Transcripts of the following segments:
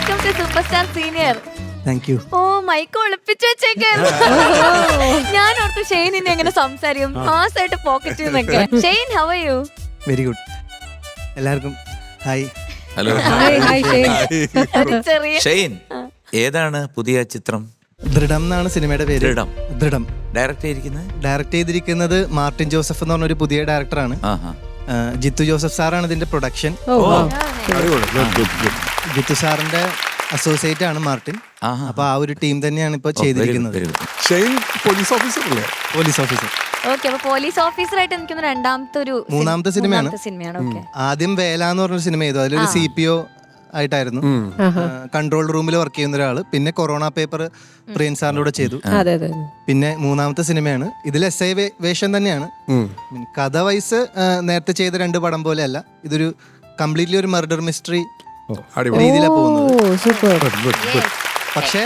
Welcome to super star senior. Thank you. ഓ mic ഒളിപ്പിച്ചു വെച്ചേക്കായിരുന്നു. ഞാൻ ഓർത്തു ഷെയ്ൻ ഇനി എങ്ങനെ സംസാരിക്കും, മാസായിട്ട് പോക്കറ്റിൽ നിന്നൊക്കെ. Shane, how are you? Very good. എല്ലാവർക്കും ഹായ്. ഹലോ ചെറിയ ഷെയ്ൻ, ഏതാണ് പുതിയ ചിത്രം? ദൃഢം എന്നാണ് സിനിമയുടെ പേര്. ദൃഢം. ദൃഢം ഡയറക്റ്റ് ചെയ്തിരിക്കുന്നത് മാർട്ടിൻ ജോസഫ് എന്ന് പറഞ്ഞ ഒരു പുതിയ ഡയറക്ടറാണ്. ജിത്തു ജോസഫ് സാറാണ് ഇതിന്റെ പ്രൊഡക്ഷൻ. ജിത്തു സാറിന്റെ അസോസിയേറ്റ് ആണ് മാർട്ടിൻ. അപ്പൊ ആ ഒരു ടീം തന്നെയാണ് ഇപ്പൊ ചെയ്തിരിക്കുന്നത്. പോലീസ് ഓഫീസർ അല്ലേ? Police officer. ഓക്കെ, അപ്പൊ പോലീസ് ഓഫീസറായിട്ട് എനിക്ക് മൂന്നാമത്തെ സിനിമയാണ്. ഓക്കെ. ആദ്യം വേല എന്ന് പറഞ്ഞൊരു സിനിമ ചെയ്തു. അതിലൊരു CPO ആയിട്ടായിരുന്നു. കൺട്രോൾ റൂമിൽ വർക്ക് ചെയ്യുന്ന ഒരാള്. പിന്നെ കൊറോണ പേപ്പർ പ്രിയൻ സാറിന്റെ കൂടെ ചെയ്തു. പിന്നെ മൂന്നാമത്തെ സിനിമയാണ്. ഇതിൽ SI വേഷം തന്നെയാണ്. കഥ വൈസ് നേരത്തെ ചെയ്ത 2 പടം പോലെയല്ല. ഇതൊരു കംപ്ലീറ്റ്ലി ഒരു മർഡർ മിസ്റ്ററി രീതിയിലാണ് പോകുന്നത്. പക്ഷെ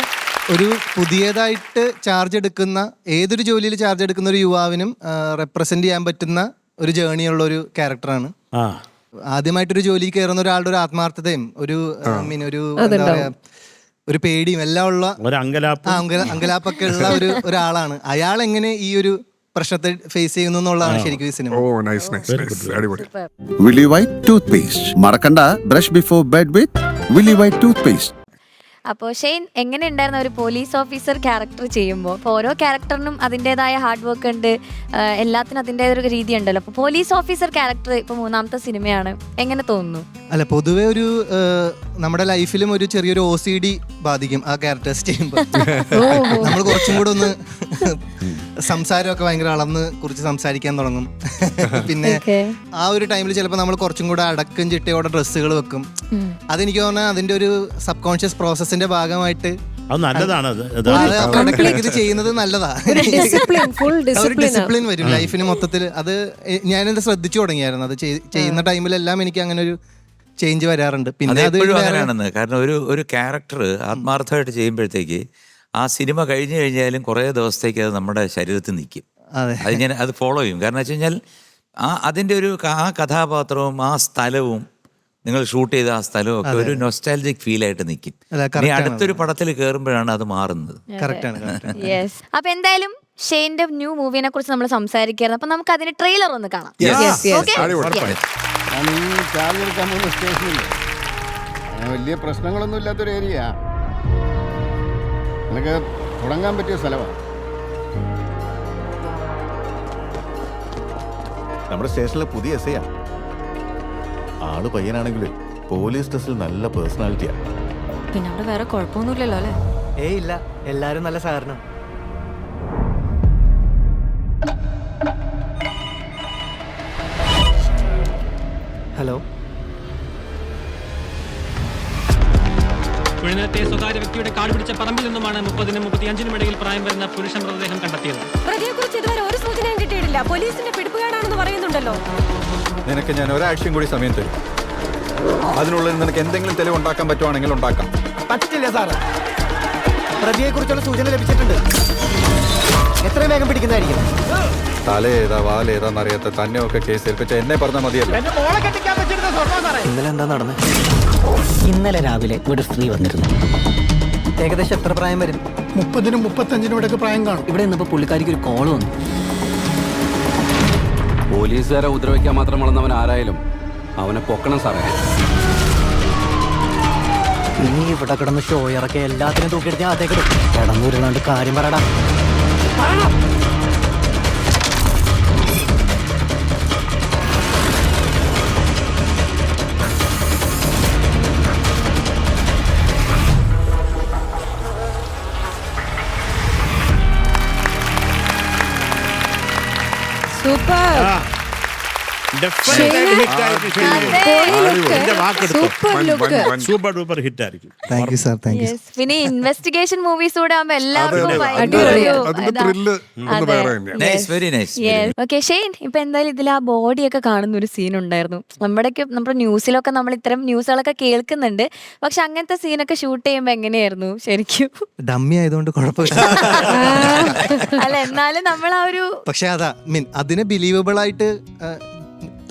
ഒരു പുതിയതായിട്ട് ചാർജ് എടുക്കുന്ന, ഏതൊരു ജോലിയിൽ ചാർജ് എടുക്കുന്ന ഒരു യുവാവിനും റെപ്രസെന്റ് ചെയ്യാൻ പറ്റുന്ന ഒരു ജേണിയുള്ള ഒരു ക്യാരക്ടറാണ്. ആദ്യമായിട്ടൊരു ജോലിക്ക് കയറുന്ന ഒരാളുടെ ഒരു ആത്മാർത്ഥതയും ഒരു എന്താ പറയാ, ഒരു പേടിയും എല്ലാം ഉള്ള അങ്കലാപ്പൊക്കെ ഉള്ള ഒരാളാണ്. അയാൾ എങ്ങനെ ഈ ഒരു പ്രശ്നത്തെ ഫേസ് ചെയ്യുന്നു എന്നുള്ളതാണ് ശരിക്കും ഈ സിനിമ. Willy White toothpaste. മറക്കണ്ട, brush before bed with Willy White toothpaste. അപ്പോൾ ഷെയ്ൻ, എങ്ങനെ ഉണ്ടായിരുന്ന ഒരു പോലീസ് ഓഫീസർ ക്യാരക്ടർ ചെയ്യുമ്പോൾ? അപ്പോൾ ഓരോ ക്യാരക്ടറിനും അതിൻ്റെതായ ഹാർഡ് വർക്ക് ഉണ്ട്, എല്ലാത്തിനും അതിൻ്റെതായ ഒരു രീതി ഉണ്ടല്ലോ. അപ്പോൾ പോലീസ് ഓഫീസർ ക്യാരക്ടർ ഇപ്പോൾ മൂന്നാമത്തെ സിനിമയാണ്, എങ്ങനെ തോന്നുന്നു? അല്ല, പൊതുവെ ഒരു നമ്മുടെ ലൈഫിലും ഒരു ചെറിയൊരു OCD ബാധിക്കും ആ ക്യാരക്ടേഴ്സ് ചെയ്യുമ്പോൾ. നമ്മൾ കുറച്ചും കൂടെ ഒന്ന് സംസാരമൊക്കെ ഭയങ്കര അളന്ന് കുറിച്ച് സംസാരിക്കാൻ തുടങ്ങും. പിന്നെ ആ ഒരു ടൈമിൽ ചിലപ്പോൾ നമ്മൾ കുറച്ചും കൂടെ അടക്കം ചിട്ടയോടെ ഡ്രസ്സുകൾ വെക്കും. അതെനിക്ക് തോന്നുന്നത് അതിന്റെ ഒരു സബ് കോൺഷ്യസ് പ്രോസസ്സിന്റെ ഭാഗമായിട്ട് ഇത് ചെയ്യുന്നത് നല്ലതാണ്. ഡിസിപ്ലിൻ വരും ലൈഫിന് മൊത്തത്തിൽ. അത് ഞാനെന്താ ശ്രദ്ധിച്ചു തുടങ്ങിയായിരുന്നു. അത് ചെയ്യുന്ന ടൈമിലെല്ലാം എനിക്ക് അങ്ങനെ ഒരു ചേഞ്ച് വരാറുണ്ട്. പിന്നെ അത് കാരണം ഒരു ക്യാരക്ടർ ആത്മാർത്ഥമായിട്ട് ചെയ്യുമ്പോഴത്തേക്ക് ആ സിനിമ കഴിഞ്ഞു കഴിഞ്ഞാലും കുറേ ദിവസത്തേക്ക് അത് നമ്മുടെ ശരീരത്തിൽ നിൽക്കും. അത് ഫോളോ ചെയ്യും. കാരണം വെച്ച് കഴിഞ്ഞാൽ അതിൻ്റെ ആ കഥാപാത്രവും ആ സ്ഥലവും നിങ്ങൾ ഷൂട്ട് ചെയ്ത ആ സ്ഥലവും ഒക്കെ ഒരു നൊസ്റ്റാൾജിക് ഫീൽ ആയിട്ട് നിൽക്കും. ഇനി അടുത്തൊരു പടത്തിൽ കയറുമ്പോഴാണ് അത് മാറുന്നത്. അപ്പൊ എന്തായാലും ഷെയ്ന്റെ ന്യൂ മൂവിനെ കുറിച്ച് നമ്മൾ സംസാരിക്കുകയായിരുന്നു. അപ്പൊ നമുക്ക് അതിന്റെ ട്രെയിലർ ഒന്ന് കാണാം. വലിയ പ്രശ്നങ്ങളൊന്നും ഇല്ലാത്തൊരു ഏരിയ, നിനക്ക് തുടങ്ങാൻ പറ്റിയ സ്ഥലമാണ്. നമ്മുടെ സ്റ്റേഷനിലെ പുതിയ SI ആള് പയ്യനാണെങ്കിലും പോലീസ് ഡ്രസ്സിൽ നല്ല പേഴ്സണാലിറ്റിയാ. പിന്നെ അവിടെ വേറെ കുഴപ്പമൊന്നുമില്ലല്ലോ അല്ലേ? ഇല്ല, എല്ലാരും നല്ല സഹകരണം. ഹലോ. കുഴിനത്തെ സ്വകാര്യ വ്യക്തിയുടെ കാട് പിടിച്ച പറമ്പിൽ നിന്നുമാണ് 30-നും 35-നും ഇടയിൽ പ്രായം വരുന്ന പുരുഷ മൃതദേഹം കണ്ടെത്തിയത്. പ്രതിയെക്കുറിച്ച് ഇതുവരെ ഒരു സൂചനയും കിട്ടിയിട്ടില്ല. പോലീസിന്റെ പിടിപ്പുകാരാണെന്ന് പറയുന്നുണ്ടല്ലോ. നിനക്ക് ഞാൻ ഒരാഴ്ചയും കൂടി സമയം തരും. അതിനുള്ളിൽ നിനക്ക് എന്തെങ്കിലും തെളിവുണ്ടാക്കാൻ പറ്റുവാണെങ്കിൽ ഉണ്ടാക്കാം. പറ്റില്ല സാർ, പ്രതിയെ കുറിച്ചുള്ള സൂചന ലഭിച്ചിട്ടുണ്ട്. എത്രയും വേഗം പിടിക്കുന്നതായിരിക്കും. തലേതാ വാലേതാന്നറിയാത്ത തന്നെയൊക്കെ കേസ് ഏൽപ്പിച്ച എന്നെ പറഞ്ഞാൽ മതിയല്ലോ. ഇന്നലെ എന്താ നടന്നത്? ഇന്നലെ രാവിലെ ഒരു സ്ത്രീ വന്നിരുന്നു. ഏകദേശം എത്ര പ്രായം വരും? 30-നും 35-നും ഇടയ്ക്ക് പ്രായം കാണും. ഇവിടെ നിന്നപ്പോൾ പുള്ളിക്കാരിക്ക് ഒരു കോള് വന്നു. പോലീസുകാരെ ഉപദ്രവിക്കാൻ മാത്രം വളർന്നവൻ ആരായാലും അവനെ പൊക്കണം സാറേ. ഇനി ഇവിടെ കിടന്ന് ഷോ ഇറക്കി എല്ലാത്തിനും തൂക്കിയെടുത്ത് അതേ കിടന്നൂരുന്നാണ്ട് കാര്യം പറയടാ. സൂപ്പർ. പിന്നെ ഇൻവെസ്റ്റിഗേഷൻ മൂവീസ് കൂടെ ആകുമ്പോ എല്ലാവർക്കും. ഓക്കെ ഷെയ്ൻ, ഇപ്പൊ എന്തായാലും ഇതിൽ ആ ബോഡിയൊക്കെ കാണുന്ന ഒരു സീൻ ഉണ്ടായിരുന്നു. നമ്മുടെ ന്യൂസിലൊക്കെ നമ്മൾ ഇത്തരം ന്യൂസുകളൊക്കെ കേൾക്കുന്നുണ്ട്. പക്ഷെ അങ്ങനത്തെ സീനൊക്കെ ഷൂട്ട് ചെയ്യുമ്പോ എങ്ങനെയായിരുന്നു ശരിക്കും? ഡമ്മി ആയതുകൊണ്ട് കുഴപ്പമില്ല. അല്ല, എന്നാലും നമ്മൾ ആ ഒരു പക്ഷെ അതിനെ ബിലീവബിൾ ആയിട്ട്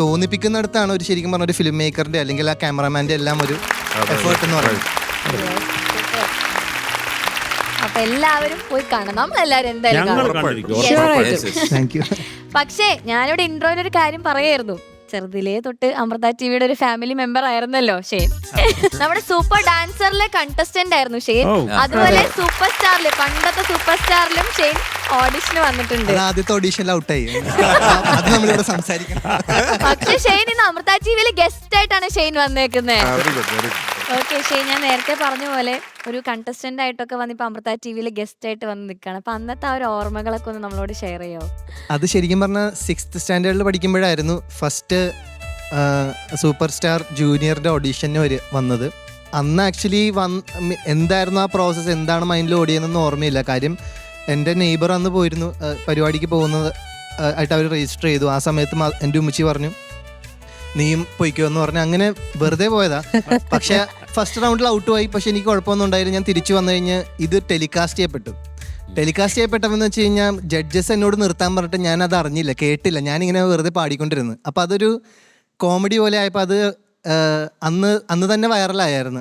തോന്നിപ്പിക്കുന്നിടത്താണ് ഒരു ശരിക്കും പറഞ്ഞ ഒരു ഫിലിം മേക്കറിന്റെ അല്ലെങ്കിൽ ആ ക്യാമറമാന്റെ എല്ലാം ഒരു എഫേർട്ട് എന്ന് പറയുന്നത്. അപ്പൊ എല്ലാവരും പോയി കാണാം. നമ്മളെല്ലാരും എന്തായാലും കാണും. Thank you. പക്ഷേ ഞാനിവിടെ ഇൻട്രോയിൽ ഒരു കാര്യം പറയായിരുന്നു. ചെറുതിലേ തൊട്ട് അമൃത ടിവിയുടെ ഒരു ഫാമിലി മെമ്പർ ആയിരുന്നല്ലോ ഷെയ്ൻ. നമ്മുടെ സൂപ്പർ ഡാൻസറിലെ കണ്ടസ്റ്റന്റ് ആയിരുന്നു ഷെയ്ൻ. അതുപോലെ സൂപ്പർ സ്റ്റാറില്, പണ്ടത്തെ സൂപ്പർ സ്റ്റാറിലും ഷെയ്ൻ ഓഡിഷന് വന്നിട്ടുണ്ട്. ആദ്യത്തെ ഓഡീഷനിൽ ഔട്ടായി. അത് നമ്മളിവിടെ സംസാരിക്കണം. പക്ഷെ ഷെയ്ൻ ഇന്ന് അമൃത ടിവിയിൽ ഗസ്റ്റ് ആയിട്ടാണ് ഷെയ്ൻ വന്നേക്കുന്നത്. ഓക്കെ ഷെയ്ൻ, ഞാൻ നേരത്തെ പറഞ്ഞ പോലെ ഒരു കണ്ടസ്റ്റന്റ് ആയിട്ടൊക്കെ വന്നിപ്പോ അമൃത ടിവിയിൽ ഗസ്റ്റ് ആയിട്ട് വന്ന് നിൽക്കുകയാണ്. അപ്പൊ അന്നത്തെ ആ ഒരു ഓർമ്മകളൊക്കെ ഒന്ന് നമ്മളോട് ഷെയർ ചെയ്യാമോ? അത് ശരിക്കും പറഞ്ഞാൽ 6th സ്റ്റാൻഡേർഡിൽ പഠിക്കുമ്പോഴായിരുന്നു ഫസ്റ്റ് സൂപ്പർ സ്റ്റാർ ജൂനിയറിന്റെ ഓഡീഷന് വന്നത്. അന്ന് ആക്ച്വലി എന്തായിരുന്നു ആ പ്രോസസ്സ്, എന്താണ് മൈൻഡിൽ ഓടിയതെന്നൊന്നും ഓർമ്മയില്ല. കാര്യം എൻ്റെ നെയ്ബർ അന്ന് പോയിരുന്നു പരിപാടിക്ക് പോകുന്നത് ആയിട്ട് അവർ രജിസ്റ്റർ ചെയ്തു. ആ സമയത്ത് എൻ്റെ ഉമ്മച്ചി പറഞ്ഞു നീയും പൊയ്ക്കോ എന്ന് പറഞ്ഞ് അങ്ങനെ വെറുതെ പോയതാ. പക്ഷെ ഫസ്റ്റ് റൗണ്ടിൽ ഔട്ട് പോയി. പക്ഷെ എനിക്ക് കുഴപ്പമൊന്നും ഉണ്ടായില്ല. ഞാൻ തിരിച്ചു വന്നു കഴിഞ്ഞ് ഇത് ടെലികാസ്റ്റ് ചെയ്യപ്പെട്ടതെന്ന് വെച്ച് കഴിഞ്ഞാൽ ജഡ്ജസ് എന്നോട് നിർത്താൻ പറഞ്ഞിട്ട് ഞാൻ അത് അറിഞ്ഞില്ല, കേട്ടില്ല. ഞാനിങ്ങനെ വെറുതെ പാടിക്കൊണ്ടിരുന്നു. അപ്പം അതൊരു കോമഡി പോലെ ആയപ്പോൾ അത് അന്ന് തന്നെ വൈറലായിരുന്നു.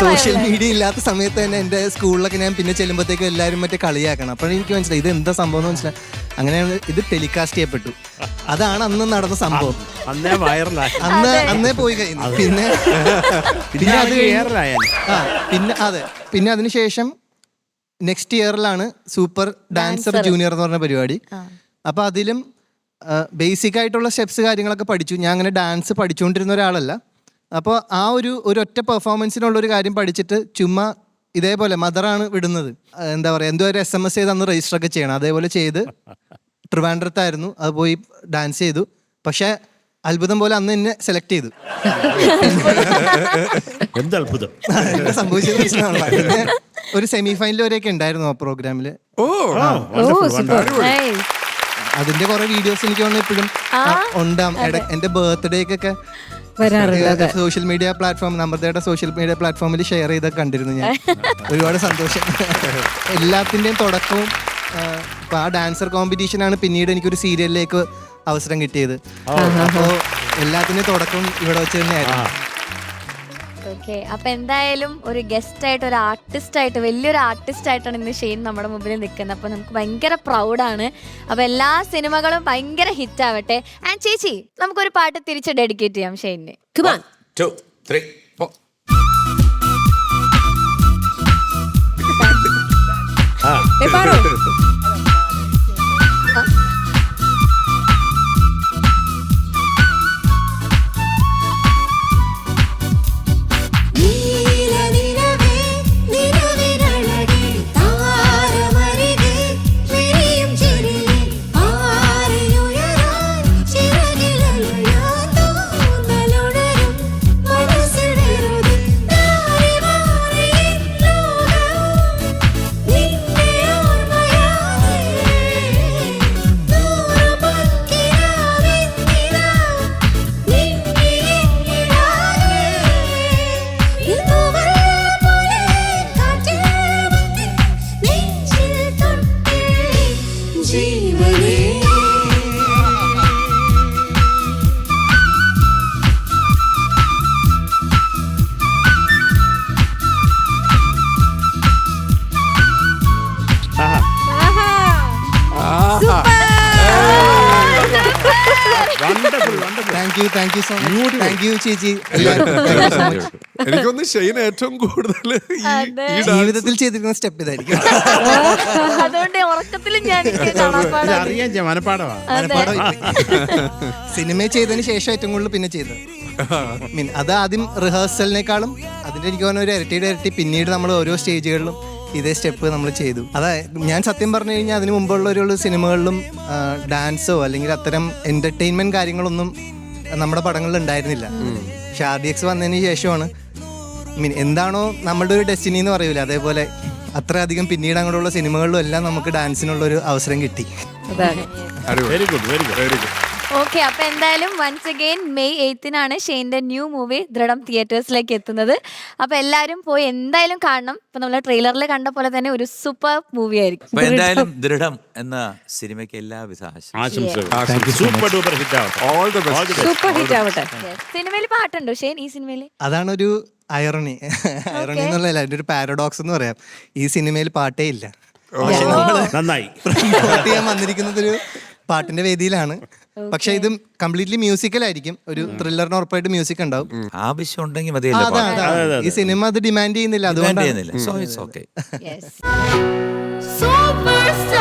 സോഷ്യൽ മീഡിയ ഇല്ലാത്ത സമയത്ത് തന്നെ എൻ്റെ സ്കൂളിലൊക്കെ ഞാൻ പിന്നെ ചെല്ലുമ്പോഴത്തേക്കും എല്ലാവരും മറ്റേ കളിയാക്കണം. അപ്പോഴും എനിക്ക് മനസ്സിലായി ഇത് എന്താ സംഭവം എന്ന് മനസ്സിലായി. അങ്ങനെയാണ് ഇത് ടെലികാസ്റ്റ് ചെയ്യപ്പെട്ടു. അതാണ് അന്ന് നടന്ന സംഭവം. അന്നേ പോയി കഴിഞ്ഞു. പിന്നെ അത് പിന്നെ അതിനുശേഷം നെക്സ്റ്റ് ഇയറിലാണ് സൂപ്പർ ഡാൻസർ ജൂനിയർ എന്ന് പറഞ്ഞ പരിപാടി. അപ്പോൾ അതിലും ബേസിക് ആയിട്ടുള്ള സ്റ്റെപ്സ് കാര്യങ്ങളൊക്കെ പഠിച്ചു. ഞാൻ അങ്ങനെ ഡാൻസ് പഠിച്ചുകൊണ്ടിരുന്ന ഒരാളല്ല. അപ്പോൾ ആ ഒരു ഒറ്റ പെർഫോമൻസിനുള്ളൊരു കാര്യം പഠിച്ചിട്ട് ചുമ്മാ ഇതേപോലെ മദറാണ് വിടുന്നത്, എന്താ പറയുക, എന്തോ ഒരു SMS ചെയ്ത് അന്ന് രജിസ്റ്റർ ഒക്കെ ചെയ്യണം. അതേപോലെ ചെയ്ത് ട്രിവാൻഡ്രത്തായിരുന്നു, അത് പോയി ഡാൻസ് ചെയ്തു. പക്ഷേ അത്ഭുതം പോലെ അന്ന് എന്നെ സെലക്ട് ചെയ്തു. സംഭവിച്ചത് പ്രശ്നമാണ്. പിന്നെ ഒരു സെമി ഫൈനൽ വരെയൊക്കെ ഉണ്ടായിരുന്നു ആ പ്രോഗ്രാമില്. അതിന്റെ കുറെ വീഡിയോസ് എനിക്ക് തോന്നുന്നു ഇപ്പോഴും ഉണ്ടാവും. എന്റെ ബർത്ത്ഡേക്കൊക്കെ സോഷ്യൽ മീഡിയ പ്ലാറ്റ്ഫോം, അമൃതയുടെ സോഷ്യൽ മീഡിയ പ്ലാറ്റ്ഫോമിൽ ഷെയർ ചെയ്തൊക്കെ കണ്ടിരുന്നു ഞാൻ. ഒരുപാട് സന്തോഷം. എല്ലാത്തിൻ്റെയും തുടക്കവും ഇപ്പൊ ആ ഡാൻസർ കോമ്പറ്റീഷനാണ് പിന്നീട് എനിക്കൊരു സീരിയലിലേക്ക് അവസരം കിട്ടിയത്. അപ്പോൾ എല്ലാത്തിൻ്റെയും തുടക്കം ഇവിടെ വെച്ച് തന്നെയായിരുന്നു. ഓക്കെ, അപ്പൊ എന്തായാലും ഒരു ഗസ്റ്റ് ആയിട്ട്, ഒരു ആർട്ടിസ്റ്റ് ആയിട്ട്, വലിയൊരു ആർട്ടിസ്റ്റ് ആയിട്ടാണ് ഇന്ന് ഷെയ്ൻ നമ്മുടെ മുമ്പിൽ നിൽക്കുന്നത്. അപ്പൊ നമുക്ക് ഭയങ്കര പ്രൗഡാണ്. അപ്പൊ എല്ലാ സിനിമകളും ഭയങ്കര ഹിറ്റ് ആവട്ടെ. ആൻഡ് ചേച്ചി, നമുക്കൊരു പാട്ട് തിരിച്ച് ഡെഡിക്കേറ്റ് ചെയ്യാം ഷെയ്നിന്. 1 2 3 4. Thank you so much. Thank you ചേച്ചി. എനിക്കൊന്ന് ഷെയ്ൻ ഏറ്റവും കൂടുതൽ ജീവിതത്തിൽ ചെയ്തിരിക്കുന്ന സ്റ്റെപ്പ് ഇതായിരിക്കും. അതുകൊണ്ട് ഉറക്കത്തിലും ഞാൻ സിനിമ ചെയ്തതിന് ശേഷം ഏറ്റവും കൂടുതൽ പിന്നെ ചെയ്തത് അത് ആദ്യം റിഹേഴ്സലിനേക്കാളും അതിന്റെ എനിക്ക് തോന്നുന്ന ഒരു ഇരട്ടി പിന്നീട് നമ്മൾ ഓരോ സ്റ്റേജുകളിലും ഇതേ സ്റ്റെപ്പ് നമ്മൾ ചെയ്തു. ഞാൻ സത്യം പറഞ്ഞു കഴിഞ്ഞാൽ അതിന് മുമ്പുള്ള ഒരു സിനിമകളിലും ഡാൻസോ അല്ലെങ്കിൽ അത്തരം എന്റർടൈൻമെന്റ് കാര്യങ്ങളൊന്നും നമ്മുടെ പടങ്ങളിൽ ഉണ്ടായിരുന്നില്ല. പക്ഷെ RDX വന്നതിന് ശേഷമാണ് എന്താണോ നമ്മളുടെ ഒരു ഡെസ്റ്റിനി എന്ന് പറയൂല, അതേപോലെ അത്രയധികം പിന്നീട് അങ്ങോട്ടുള്ള സിനിമകളിലും എല്ലാം നമുക്ക് ഡാൻസിനുള്ള ഒരു അവസരം കിട്ടി. Very good. ഓക്കെ, അപ്പൊ എന്തായാലും വൺസ് അഗെയിൻ മെയ് 8-നാണ് ഷെയ്ൻ്റെ ന്യൂ മൂവി ദൃഢം തിയേറ്റേഴ്സിലേക്ക് എത്തുന്നത്. അപ്പൊ എല്ലാരും പോയി എന്തായാലും കാണണം. ഇപ്പൊ നമ്മളെ ട്രെയിലറിൽ കണ്ട പോലെ തന്നെ ഒരു സൂപ്പർ മൂവി ആയിരിക്കും. അപ്പൊ എന്തായാലും ദൃഢം എന്ന സിനിമയ്ക്ക് എല്ലാവിധ സൂപ്പർ ഡൂപ്പർ ഹിറ്റ് ആവട്ടെ. All the best. Super hit ആവട്ടെ. സിനിമയിൽ പാട്ടുണ്ടോ ഷെയ്ൻ ഈ സിനിമയിൽ? അതാണൊരു ഐറണി എന്നുള്ളതല്ല, അതിന്റെ ഒരു പാരഡോക്സ് എന്ന് പറയാം. ഈ സിനിമയിൽ പാട്ടേ ഇല്ല. പക്ഷെ നമ്മള് നന്നായി പ്രൊമോട്ട് ചെയ്യാൻ വന്നിരിക്കുന്നത് ഒരു പാട്ടിന്റെ വേദിയിലാണ്. പക്ഷെ ഇത് കംപ്ലീറ്റ്ലി മ്യൂസിക്കൽ ആയിരിക്കും. ഒരു ത്രില്ലറിന് ഉറപ്പായിട്ട് മ്യൂസിക് ഉണ്ടാവും. ആവശ്യം ഉണ്ടെങ്കിൽ മതിയല്ലോ. ഈ സിനിമ അത് ഡിമാൻഡ് ചെയ്യുന്നില്ല, അതുകൊണ്ടാണ്. So it's okay. Superstar.